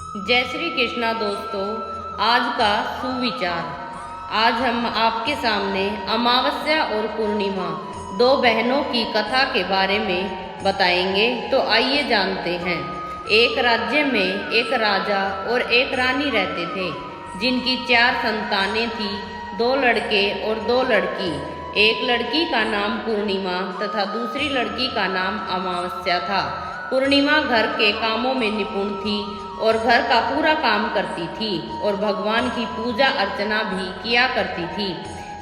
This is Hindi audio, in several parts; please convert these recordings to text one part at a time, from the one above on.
जय श्री कृष्णा दोस्तों। आज का सुविचार। आज हम आपके सामने अमावस्या और पूर्णिमा दो बहनों की कथा के बारे में बताएंगे। तो आइए जानते हैं। एक राज्य में एक राजा और एक रानी रहते थे, जिनकी 4 संतानें थी, 2 लड़के और 2 लड़की। एक लड़की का नाम पूर्णिमा तथा दूसरी लड़की का नाम अमावस्या था। पूर्णिमा घर के कामों में निपुण थी और घर का पूरा काम करती थी और भगवान की पूजा अर्चना भी किया करती थी।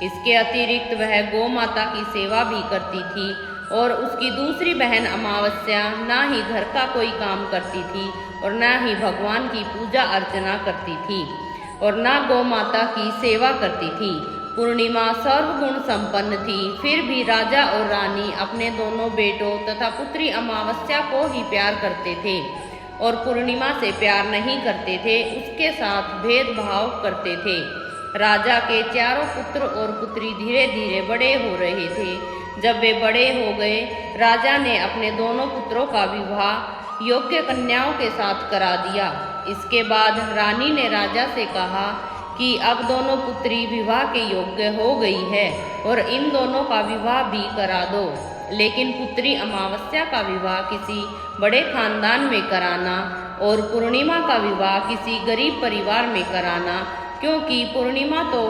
इसके अतिरिक्त वह गौ माता की सेवा भी करती थी। और उसकी दूसरी बहन अमावस्या ना ही घर का कोई काम करती थी और ना ही भगवान की पूजा अर्चना करती थी और ना गौ माता की सेवा करती थी। पूर्णिमा सर्वगुण संपन्न थी, फिर भी राजा और रानी अपने दोनों बेटों तथा पुत्री अमावस्या को ही प्यार करते थे और पूर्णिमा से प्यार नहीं करते थे, उसके साथ भेदभाव करते थे। राजा के चारों पुत्र और पुत्री धीरे धीरे बड़े हो रहे थे। जब वे बड़े हो गए, राजा ने अपने दोनों पुत्रों का विवाह योग्य कन्याओं के साथ करा दिया। इसके बाद रानी ने राजा से कहा कि अब दोनों पुत्री विवाह के योग्य हो गई है और इन दोनों का विवाह भी करा दो। लेकिन पुत्री अमावस्या का विवाह किसी बड़े खानदान में कराना और पूर्णिमा का विवाह किसी गरीब परिवार में कराना, क्योंकि पूर्णिमा तो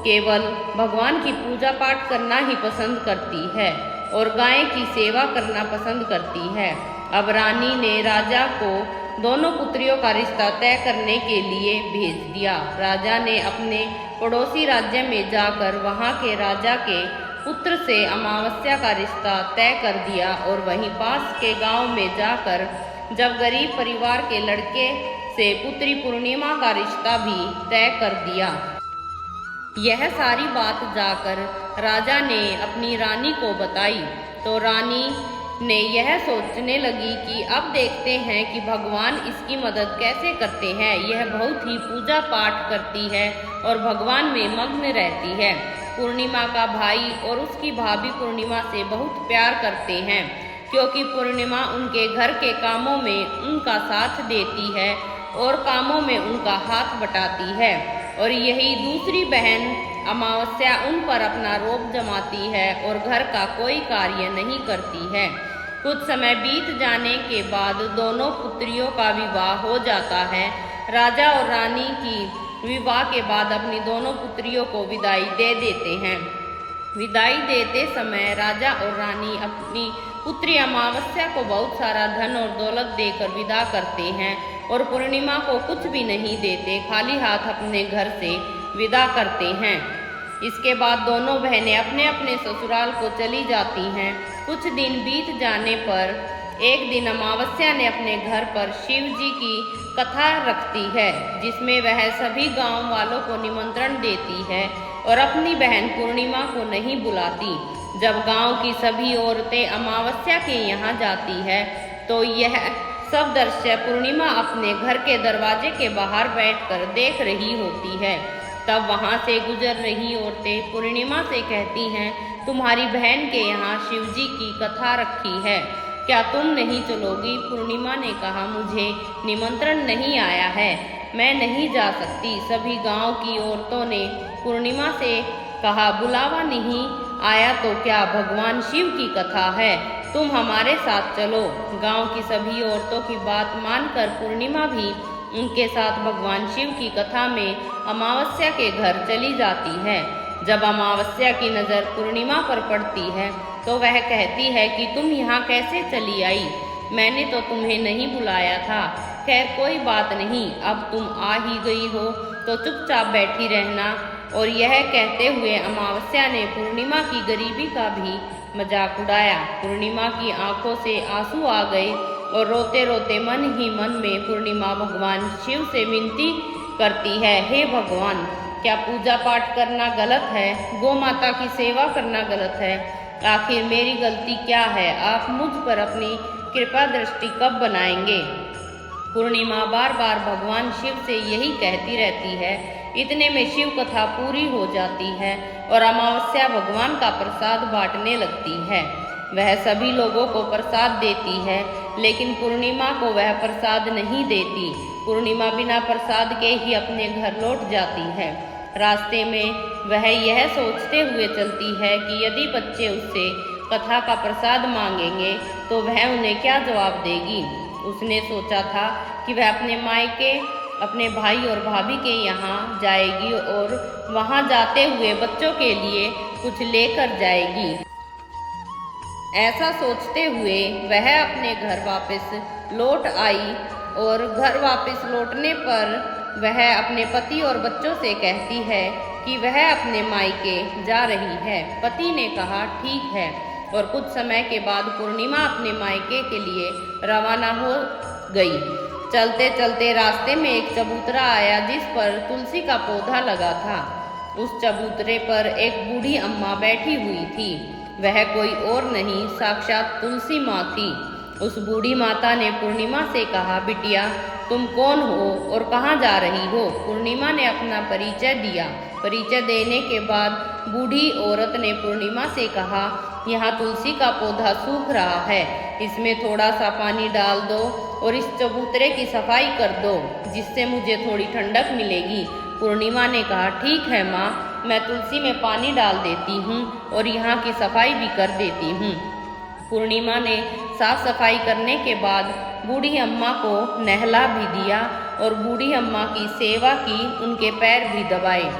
केवल भगवान की पूजा पाठ करना ही पसंद करती है और गाय की सेवा करना पसंद करती है। अब रानी ने राजा को दोनों पुत्रियों का रिश्ता तय करने के लिए भेज दिया। राजा ने अपने पड़ोसी राज्य में जाकर वहां के राजा के पुत्र से अमावस्या का रिश्ता तय कर दिया और वहीं पास के गांव में जाकर जब गरीब परिवार के लड़के से पुत्री पूर्णिमा का रिश्ता भी तय कर दिया। यह सारी बात जाकर राजा ने अपनी रानी को बताई तो रानी ने यह सोचने लगी कि अब देखते हैं कि भगवान इसकी मदद कैसे करते हैं। यह बहुत ही पूजा पाठ करती है और भगवान में मग्न रहती है। पूर्णिमा का भाई और उसकी भाभी पूर्णिमा से बहुत प्यार करते हैं, क्योंकि पूर्णिमा उनके घर के कामों में उनका साथ देती है और कामों में उनका हाथ बटाती है। और यही दूसरी बहन अमावस्या उन पर अपना रोब जमाती है और घर का कोई कार्य नहीं करती है। कुछ समय बीत जाने के बाद दोनों पुत्रियों का विवाह हो जाता है। राजा और रानी की विवाह के बाद अपनी दोनों पुत्रियों को विदाई दे देते हैं। विदाई देते समय राजा और रानी अपनी पुत्री अमावस्या को बहुत सारा धन और दौलत देकर विदा करते हैं और पूर्णिमा को कुछ भी नहीं देते, खाली हाथ अपने घर से विदा करते हैं। इसके बाद दोनों बहनें अपने अपने ससुराल को चली जाती हैं। कुछ दिन बीत जाने पर एक दिन अमावस्या ने अपने घर पर शिव जी की कथा रखती है, जिसमें वह सभी गांव वालों को निमंत्रण देती है और अपनी बहन पूर्णिमा को नहीं बुलाती। जब गांव की सभी औरतें अमावस्या के यहाँ जाती है तो यह सब दृश्य पूर्णिमा अपने घर के दरवाजे के बाहर बैठकर देख रही होती है। तब वहां से गुजर रही औरतें पूर्णिमा से कहती हैं, तुम्हारी बहन के यहाँ शिव जी की कथा रखी है, क्या तुम नहीं चलोगी? पूर्णिमा ने कहा, मुझे निमंत्रण नहीं आया है, मैं नहीं जा सकती। सभी गांव की औरतों ने पूर्णिमा से कहा, बुलावा नहीं आया तो क्या, भगवान शिव की कथा है, तुम हमारे साथ चलो। गांव की सभी औरतों की बात मानकर पूर्णिमा भी उनके साथ भगवान शिव की कथा में अमावस्या के घर चली जाती है। जब अमावस्या की नज़र पूर्णिमा पर पड़ती है तो वह कहती है कि तुम यहाँ कैसे चली आई, मैंने तो तुम्हें नहीं बुलाया था। खैर कोई बात नहीं, अब तुम आ ही गई हो तो चुपचाप बैठी रहना। और यह कहते हुए अमावस्या ने पूर्णिमा की गरीबी का भी मजाक उड़ाया। पूर्णिमा की आंखों से आंसू आ गए और रोते रोते मन ही मन में पूर्णिमा भगवान शिव से विनती करती है, हे भगवान, क्या पूजा पाठ करना गलत है? गौ माता की सेवा करना गलत है? आखिर मेरी गलती क्या है? आप मुझ पर अपनी कृपा दृष्टि कब बनाएंगे? पूर्णिमा बार बार भगवान शिव से यही कहती रहती है। इतने में शिव कथा पूरी हो जाती है और अमावस्या भगवान का प्रसाद बांटने लगती है। वह सभी लोगों को प्रसाद देती है। लेकिन पूर्णिमा को वह प्रसाद नहीं देती। पूर्णिमा बिना प्रसाद के ही अपने घर लौट जाती है। रास्ते में वह यह सोचते हुए चलती है कि यदि बच्चे उससे कथा का प्रसाद मांगेंगे तो वह उन्हें क्या जवाब देगी। उसने सोचा था कि वह अपने मायके अपने भाई और भाभी के यहाँ जाएगी और वहाँ जाते हुए बच्चों के लिए कुछ लेकर जाएगी। ऐसा सोचते हुए वह अपने घर वापस लौट आई और घर वापस लौटने पर वह अपने पति और बच्चों से कहती है कि वह अपने मायके जा रही है। पति ने कहा ठीक है, और कुछ समय के बाद पूर्णिमा अपने मायके के लिए रवाना हो गई। चलते चलते रास्ते में एक चबूतरा आया जिस पर तुलसी का पौधा लगा था। उस चबूतरे पर एक बूढ़ी अम्मा बैठी हुई थी। वह कोई और नहीं, साक्षात तुलसी माँ थी। उस बूढ़ी माता ने पूर्णिमा से कहा, बिटिया तुम कौन हो और कहाँ जा रही हो। पूर्णिमा ने अपना परिचय दिया। परिचय देने के बाद बूढ़ी औरत ने पूर्णिमा से कहा, यहाँ तुलसी का पौधा सूख रहा है, इसमें थोड़ा सा पानी डाल दो और इस चबूतरे की सफाई कर दो, जिससे मुझे थोड़ी ठंडक मिलेगी। पूर्णिमा ने कहा ठीक है माँ, मैं तुलसी में पानी डाल देती हूँ और यहाँ की सफाई भी कर देती हूँ। पूर्णिमा ने साफ सफाई करने के बाद बूढ़ी अम्मा को नहला भी दिया और बूढ़ी अम्मा की सेवा की, उनके पैर भी दबाए।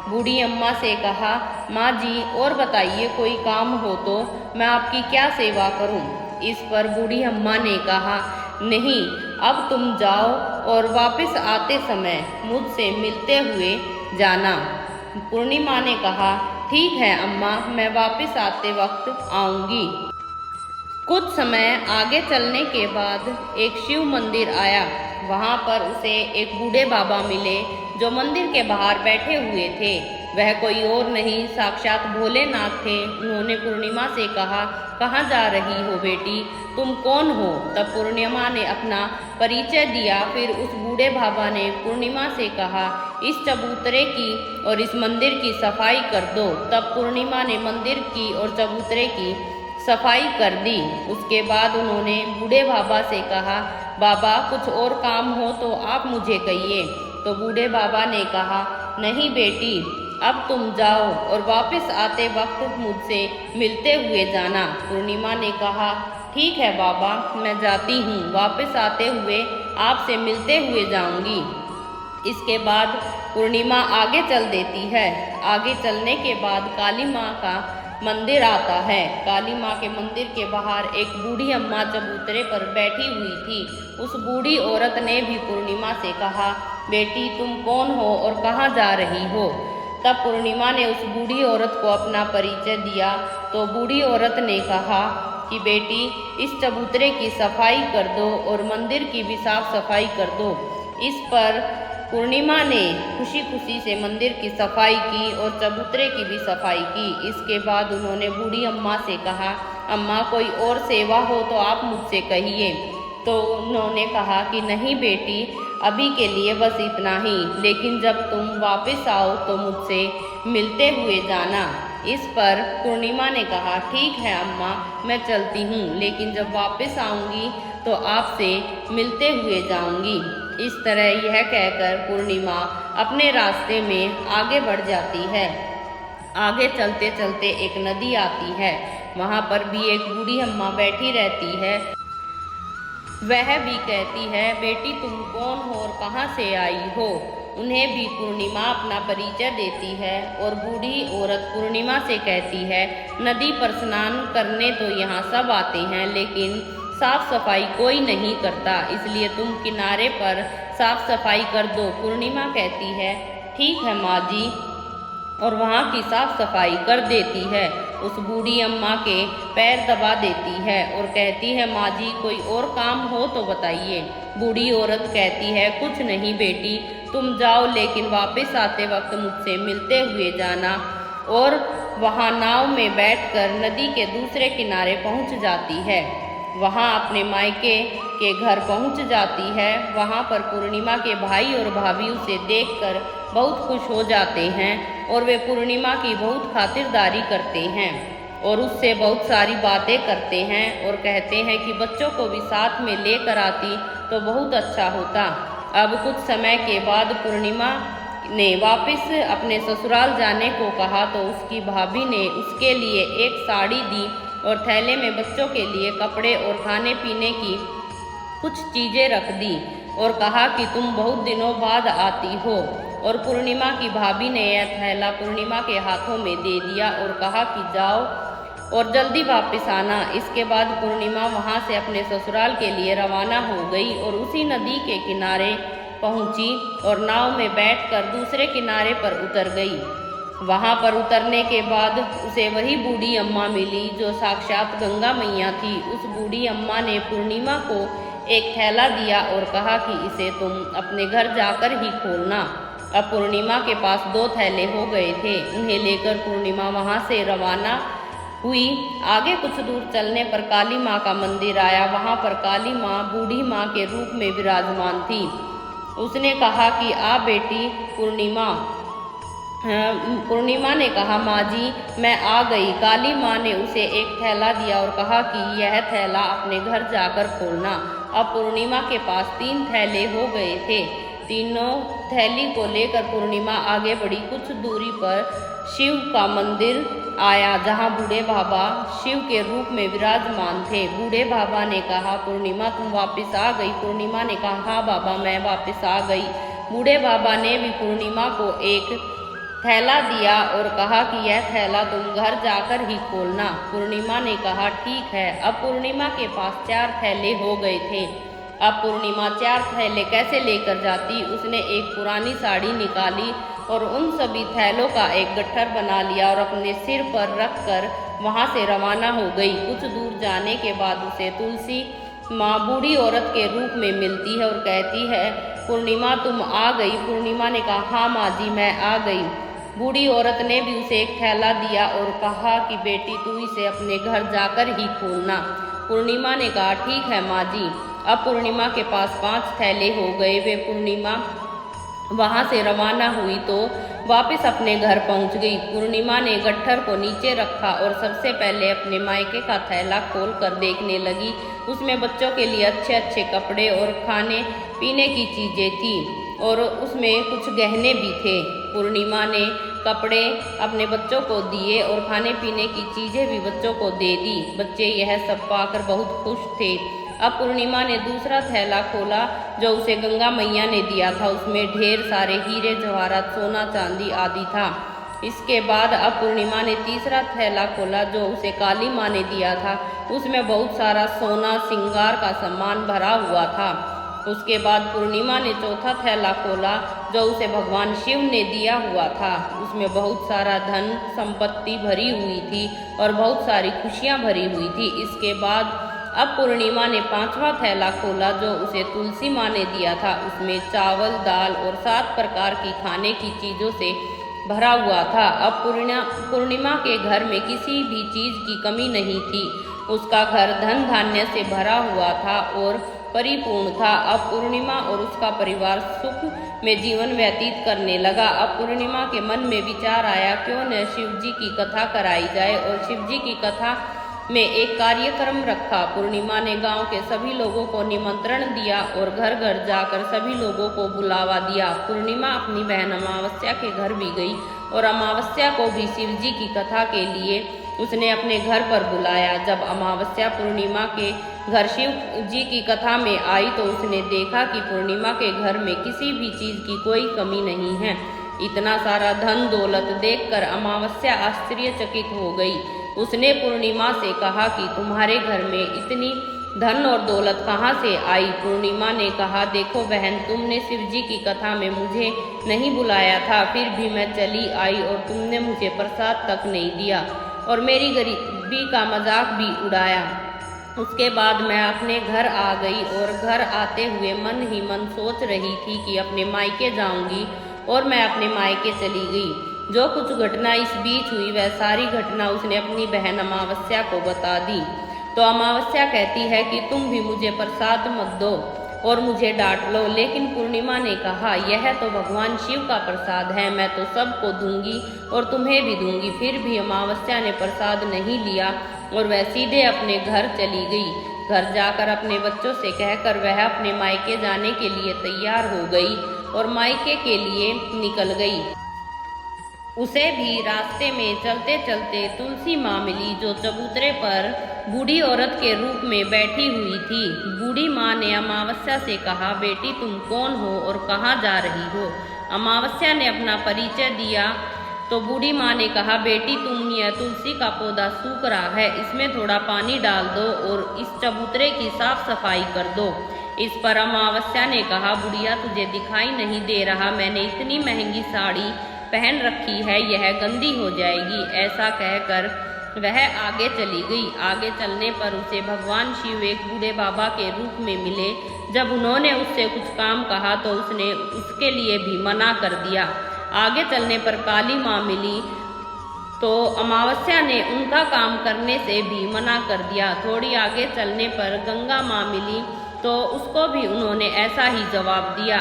बूढ़ी अम्मा से कहा, माँ जी और बताइए, कोई काम हो तो मैं आपकी क्या सेवा करूँ। इस पर बूढ़ी अम्मा ने कहा, नहीं अब तुम जाओ और वापस आते समय मुझसे मिलते हुए जाना। पूर्णिमा ने कहा ठीक है अम्मा, मैं वापस आते वक्त आऊँगी। कुछ समय आगे चलने के बाद एक शिव मंदिर आया। वहाँ पर उसे एक बूढ़े बाबा मिले जो मंदिर के बाहर बैठे हुए थे। वह कोई और नहीं, साक्षात भोलेनाथ थे। उन्होंने पूर्णिमा से कहा, कहाँ जा रही हो बेटी, तुम कौन हो। तब पूर्णिमा ने अपना परिचय दिया। फिर उस बूढ़े बाबा ने पूर्णिमा से कहा, इस चबूतरे की और इस मंदिर की सफाई कर दो। तब पूर्णिमा ने मंदिर की और चबूतरे की सफाई कर दी। उसके बाद उन्होंने बूढ़े बाबा से कहा, बाबा कुछ और काम हो तो आप मुझे कहिए। तो बूढ़े बाबा ने कहा, नहीं बेटी अब तुम जाओ और वापस आते वक्त मुझसे मिलते हुए जाना। पूर्णिमा ने कहा ठीक है बाबा, मैं जाती हूँ, वापस आते हुए आपसे मिलते हुए जाऊँगी। इसके बाद पूर्णिमा आगे चल देती है। आगे चलने के बाद काली माँ का मंदिर आता है। काली माँ के मंदिर के बाहर एक बूढ़ी अम्मा चबूतरे पर बैठी हुई थी। उस बूढ़ी औरत ने भी पूर्णिमा से कहा, बेटी तुम कौन हो और कहाँ जा रही हो। तब पूर्णिमा ने उस बूढ़ी औरत को अपना परिचय दिया। तो बूढ़ी औरत ने कहा कि बेटी इस चबूतरे की सफाई कर दो और मंदिर की भी साफ सफाई कर दो। इस पर पूर्णिमा ने खुशी खुशी से मंदिर की सफाई की और चबूतरे की भी सफाई की। इसके बाद उन्होंने बूढ़ी अम्मा से कहा, अम्मा कोई और सेवा हो तो आप मुझसे कहिए। तो उन्होंने कहा कि नहीं बेटी, अभी के लिए बस इतना ही, लेकिन जब तुम वापस आओ तो मुझसे मिलते हुए जाना। इस पर पूर्णिमा ने कहा, ठीक है अम्मा, मैं चलती हूँ, लेकिन जब वापस आऊँगी तो आपसे मिलते हुए जाऊँगी। इस तरह यह कहकर पूर्णिमा अपने रास्ते में आगे बढ़ जाती है। आगे चलते चलते एक नदी आती है। वहाँ पर भी एक बूढ़ी अम्मा बैठी रहती है। वह भी कहती है, बेटी तुम कौन हो और कहाँ से आई हो। उन्हें भी पूर्णिमा अपना परिचय देती है और बूढ़ी औरत पूर्णिमा से कहती है, नदी पर स्नान करने तो यहाँ सब आते हैं, लेकिन साफ सफाई कोई नहीं करता, इसलिए तुम किनारे पर साफ सफाई कर दो। पूर्णिमा कहती है, ठीक है माँ जी, और वहाँ की साफ सफाई कर देती है। उस बूढ़ी अम्मा के पैर दबा देती है और कहती है, माँ जी कोई और काम हो तो बताइए। बूढ़ी औरत कहती है, कुछ नहीं बेटी, तुम जाओ, लेकिन वापस आते वक्त मुझसे मिलते हुए जाना। और वहाँ नाव में बैठकर नदी के दूसरे किनारे पहुँच जाती है। वहाँ अपने मायके के घर पहुँच जाती है। वहाँ पर पूर्णिमा के भाई और भाभी उसे देखकर बहुत खुश हो जाते हैं और वे पूर्णिमा की बहुत खातिरदारी करते हैं। और उससे बहुत सारी बातें करते हैं और कहते हैं कि बच्चों को भी साथ में लेकर आती तो बहुत अच्छा होता। अब कुछ समय के बाद पूर्णिमा ने वापस अपने ससुराल जाने को कहा तो उसकी भाभी ने उसके लिए एक साड़ी दी और थैले में बच्चों के लिए कपड़े और खाने पीने की कुछ चीज़ें रख दी और कहा कि तुम बहुत दिनों बाद आती हो। और पूर्णिमा की भाभी ने यह थैला पूर्णिमा के हाथों में दे दिया और कहा कि जाओ और जल्दी वापस आना। इसके बाद पूर्णिमा वहाँ से अपने ससुराल के लिए रवाना हो गई और उसी नदी के किनारे पहुँची और नाव में बैठकर दूसरे किनारे पर उतर गई। वहाँ पर उतरने के बाद उसे वही बूढ़ी अम्मा मिली जो साक्षात गंगा मैया थी। उस बूढ़ी अम्मा ने पूर्णिमा को एक थैला दिया और कहा कि इसे तुम अपने घर जाकर ही खोलना। अब पूर्णिमा के पास 2 थैले हो गए थे। उन्हें लेकर पूर्णिमा वहाँ से रवाना हुई। आगे कुछ दूर चलने पर काली माँ का मंदिर आया। वहाँ पर काली माँ बूढ़ी माँ के रूप में विराजमान थी। उसने कहा कि आ बेटी पूर्णिमा। पूर्णिमा ने कहा माँ जी मैं आ गई। काली माँ ने उसे एक थैला दिया और कहा कि यह थैला अपने घर जाकर खोलना। अब पूर्णिमा के पास 3 थैले हो गए थे। तीनों थैली को लेकर पूर्णिमा आगे बढ़ी। कुछ दूरी पर शिव का मंदिर आया जहाँ बूढ़े बाबा शिव के रूप में विराजमान थे। बूढ़े बाबा ने कहा पूर्णिमा तुम वापस आ गई। पूर्णिमा ने कहा हाँ बाबा मैं वापस आ गई। बूढ़े बाबा ने भी पूर्णिमा को एक थैला दिया और कहा कि यह थैला तुम घर जाकर ही खोलना। पूर्णिमा ने कहा ठीक है। अब पूर्णिमा के पास 4 थैले हो गए थे। अब पूर्णिमा 4 थैले कैसे लेकर जाती। उसने एक पुरानी साड़ी निकाली और उन सभी थैलों का एक गट्ठर बना लिया और अपने सिर पर रखकर वहां से रवाना हो गई। कुछ दूर जाने के बाद उसे तुलसी माँ बूढ़ी औरत के रूप में मिलती है और कहती है पूर्णिमा तुम आ गई। पूर्णिमा ने कहा हाँ माँ जी मैं आ गई। बूढ़ी औरत ने भी उसे एक थैला दिया और कहा कि बेटी तू इसे अपने घर जाकर ही खोलना। पूर्णिमा ने कहा ठीक है माँ जी। अब पूर्णिमा के पास 5 थैले हो गए। वे पूर्णिमा वहाँ से रवाना हुई तो वापस अपने घर पहुँच गई। पूर्णिमा ने गट्ठर को नीचे रखा और सबसे पहले अपने मायके का थैला खोल कर देखने लगी। उसमें बच्चों के लिए अच्छे अच्छे कपड़े और खाने पीने की चीज़ें थी और उसमें कुछ गहने भी थे। पूर्णिमा ने कपड़े अपने बच्चों को दिए और खाने पीने की चीज़ें भी बच्चों को दे दी। बच्चे यह सब पाकर बहुत खुश थे। अब पूर्णिमा ने दूसरा थैला खोला जो उसे गंगा मैया ने दिया था। उसमें ढेर सारे हीरे जवाहरात सोना चांदी आदि था। इसके बाद अब पूर्णिमा ने तीसरा थैला खोला जो उसे काली माँ ने दिया था। उसमें बहुत सारा सोना श्रृंगार का सामान भरा हुआ था। उसके बाद पूर्णिमा ने चौथा थैला खोला जो उसे भगवान शिव ने दिया हुआ था। उसमें बहुत सारा धन संपत्ति भरी हुई थी और बहुत सारी खुशियाँ भरी हुई थी। इसके बाद अब पूर्णिमा ने 5वां थैला खोला जो उसे तुलसी माँ ने दिया था। उसमें चावल दाल और 7 प्रकार की खाने की चीज़ों से भरा हुआ था। अब पूर्णिमा के घर में किसी भी चीज़ की कमी नहीं थी। उसका घर धन धान्य से भरा हुआ था और परिपूर्ण था। अब पूर्णिमा और उसका परिवार सुख में जीवन व्यतीत करने लगा। अब पूर्णिमा के मन में विचार आया क्यों न शिव जी की कथा कराई जाए और शिव जी की कथा में एक कार्यक्रम रखा। पूर्णिमा ने गांव के सभी लोगों को निमंत्रण दिया और घर घर जाकर सभी लोगों को बुलावा दिया। पूर्णिमा अपनी बहन अमावस्या के घर भी गई और अमावस्या को भी शिव जी की कथा के लिए उसने अपने घर पर बुलाया। जब अमावस्या पूर्णिमा के घर शिव जी की कथा में आई तो उसने देखा कि पूर्णिमा के घर में किसी भी चीज़ की कोई कमी नहीं है। इतना सारा धन दौलत देखकर अमावस्या आश्चर्यचकित हो गई। उसने पूर्णिमा से कहा कि तुम्हारे घर में इतनी धन और दौलत कहाँ से आई। पूर्णिमा ने कहा देखो बहन तुमने शिव जी की कथा में मुझे नहीं बुलाया था, फिर भी मैं चली आई और तुमने मुझे प्रसाद तक नहीं दिया और मेरी गरीबी का मजाक भी उड़ाया। उसके बाद मैं अपने घर आ गई और घर आते हुए मन ही मन सोच रही थी कि अपने मायके जाऊंगी और मैं अपने मायके चली गई। जो कुछ घटना इस बीच हुई वह सारी घटना उसने अपनी बहन अमावस्या को बता दी। तो अमावस्या कहती है कि तुम भी मुझे प्रसाद मत दो, और मुझे डांट लो। लेकिन पूर्णिमा ने कहा, यह तो भगवान शिव का प्रसाद है, मैं तो सबको दूंगी और तुम्हें भी दूंगी। फिर भी अमावस्या ने प्रसाद नहीं लिया और वह सीधे अपने घर चली गई। घर जाकर अपने बच्चों से कहकर वह अपने मायके जाने के लिए तैयार हो गई और मायके के लिए निकल गई। उसे भी रास्ते में चलते चलते तुलसी माँ मिली, जो चबूतरे पर बूढ़ी औरत के रूप में बैठी हुई थी। बूढ़ी माँ ने अमावस्या से कहा, बेटी तुम कौन हो और कहाँ जा रही हो? अमावस्या ने अपना परिचय दिया तो बूढ़ी माँ ने कहा, बेटी तुम यह तुलसी का पौधा सूख रहा है, इसमें थोड़ा पानी डाल दो और इस चबूतरे की साफ सफाई कर दो। इस पर अमावस्या ने कहा, बुढ़िया तुझे दिखाई नहीं दे रहा, मैंने इतनी महंगी साड़ी पहन रखी है, यह गंदी हो जाएगी। ऐसा कहकर वह आगे चली गई। आगे चलने पर उसे भगवान शिव एक बूढ़े बाबा के रूप में मिले। जब उन्होंने उससे कुछ काम कहा तो उसने उसके लिए भी मना कर दिया। आगे चलने पर काली माँ मिली तो अमावस्या ने उनका काम करने से भी मना कर दिया। थोड़ी आगे चलने पर गंगा माँ मिली तो उसको भी उन्होंने ऐसा ही जवाब दिया।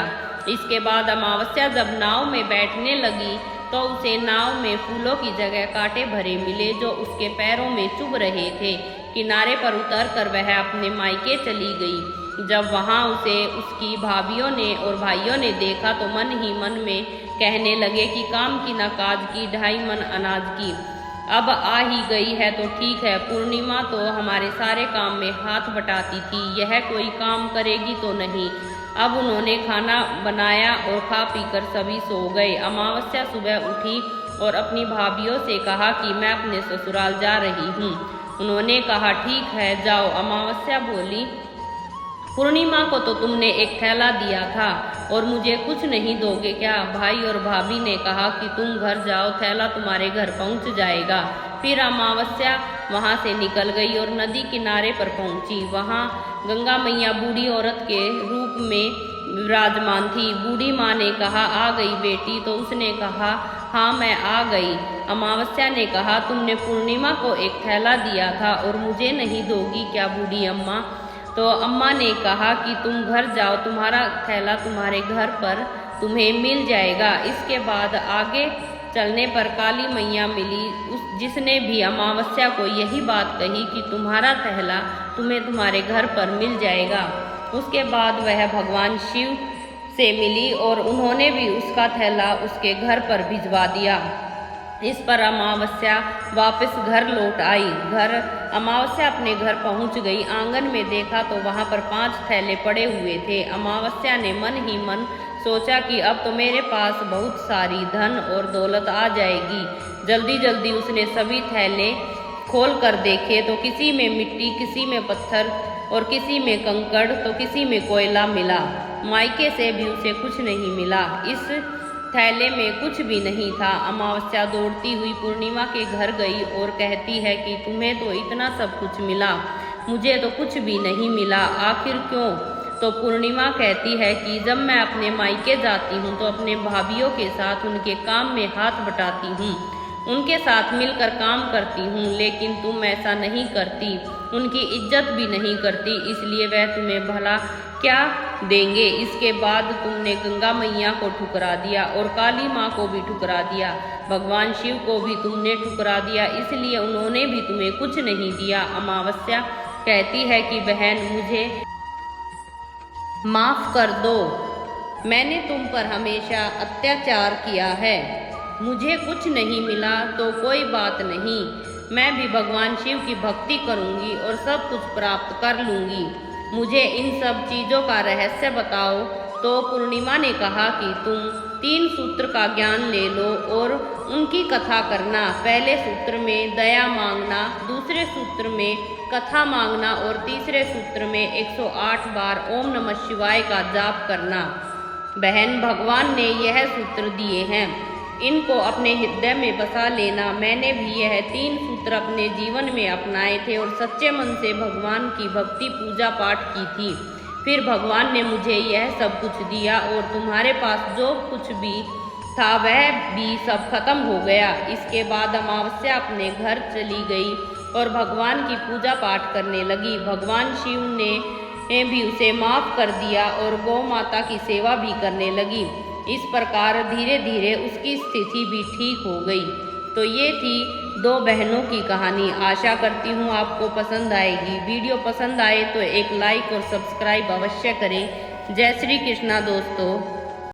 इसके बाद अमावस्या जब नाव में बैठने लगी तो उसे नाव में फूलों की जगह कांटे भरे मिले जो उसके पैरों में चुभ रहे थे। किनारे पर उतरकर वह अपने मायके चली गई। जब वहां उसे उसकी भाभियों ने और भाइयों ने देखा तो मन ही मन में कहने लगे कि काम की न काज की, 2.5 मन अनाज की। अब आ ही गई है तो ठीक है, पूर्णिमा तो हमारे सारे काम में हाथ बटाती थी, यह कोई काम करेगी तो नहीं। अब उन्होंने खाना बनाया और खा पीकर सभी सो गए। अमावस्या सुबह उठी और अपनी भाभियों से कहा कि मैं अपने ससुराल जा रही हूँ। उन्होंने कहा, ठीक है जाओ। अमावस्या बोली, पूर्णिमा को तो तुमने एक थैला दिया था और मुझे कुछ नहीं दोगे क्या? भाई और भाभी ने कहा कि तुम घर जाओ, थैला तुम्हारे घर पहुंच जाएगा। फिर अमावस्या वहां से निकल गई और नदी किनारे पर पहुंची। वहां गंगा मैया बूढ़ी औरत के रूप में विराजमान थी। बूढ़ी माँ ने कहा, आ गई बेटी? तो उसने कहा, हाँ मैं आ गई। अमावस्या ने कहा, तुमने पूर्णिमा को एक थैला दिया था और मुझे नहीं दोगी क्या बूढ़ी अम्मा? तो अम्मा ने कहा कि तुम घर जाओ, तुम्हारा थैला तुम्हारे घर पर तुम्हें मिल जाएगा। इसके बाद आगे चलने पर काली मैया मिली, जिसने भी अमावस्या को यही बात कही कि तुम्हारा थैला तुम्हें तुम्हारे घर पर मिल जाएगा। उसके बाद वह भगवान शिव से मिली और उन्होंने भी उसका थैला उसके घर पर भिजवा दिया। इस पर अमावस्या वापस घर लौट आई। अमावस्या अपने घर पहुंच गई। आंगन में देखा तो वहां पर 5 थैले पड़े हुए थे। अमावस्या ने मन ही मन सोचा कि अब तो मेरे पास बहुत सारी धन और दौलत आ जाएगी। जल्दी जल्दी उसने सभी थैले खोल कर देखे तो किसी में मिट्टी, किसी में पत्थर और किसी में कंकड़ तो किसी में कोयला मिला। मायके से भी उसे कुछ नहीं मिला। इस थैले में कुछ भी नहीं था। अमावस्या दौड़ती हुई पूर्णिमा के घर गई और कहती है कि तुम्हें तो इतना सब कुछ मिला, मुझे तो कुछ भी नहीं मिला, आखिर क्यों? तो पूर्णिमा कहती है कि जब मैं अपने मायके जाती हूँ तो अपने भाभियों के साथ उनके काम में हाथ बटाती हूँ, उनके साथ मिलकर काम करती हूँ, लेकिन तुम ऐसा नहीं करती, उनकी इज्जत भी नहीं करती, इसलिए वह तुम्हें भला क्या देंगे। इसके बाद तुमने गंगा मैया को ठुकरा दिया और काली माँ को भी ठुकरा दिया, भगवान शिव को भी तुमने ठुकरा दिया, इसलिए उन्होंने भी तुम्हें कुछ नहीं दिया। अमावस्या कहती है कि बहन मुझे माफ़ कर दो, मैंने तुम पर हमेशा अत्याचार किया है, मुझे कुछ नहीं मिला तो कोई बात नहीं, मैं भी भगवान शिव की भक्ति करूंगी और सब कुछ प्राप्त कर लूंगी, मुझे इन सब चीज़ों का रहस्य बताओ। तो पूर्णिमा ने कहा कि तुम 3 सूत्र का ज्ञान ले लो और उनकी कथा करना। पहले सूत्र में दया मांगना, दूसरे सूत्र में कथा मांगना और तीसरे सूत्र में 108 बार ओम नमः शिवाय का जाप करना। बहन, भगवान ने यह सूत्र दिए हैं, इनको अपने हृदय में बसा लेना। मैंने भी यह 3 सूत्र अपने जीवन में अपनाए थे और सच्चे मन से भगवान की भक्ति पूजा पाठ की थी। फिर भगवान ने मुझे यह सब कुछ दिया और तुम्हारे पास जो कुछ भी था वह भी सब खत्म हो गया। इसके बाद अमावस्या अपने घर चली गई और भगवान की पूजा पाठ करने लगी। भगवान शिव ने भी उसे माफ़ कर दिया और गौ माता की सेवा भी करने लगी। इस प्रकार धीरे धीरे उसकी स्थिति भी ठीक हो गई। तो ये थी दो बहनों की कहानी। आशा करती हूँ आपको पसंद आएगी। वीडियो पसंद आए तो एक लाइक और सब्सक्राइब अवश्य करें। जय श्री कृष्णा दोस्तों।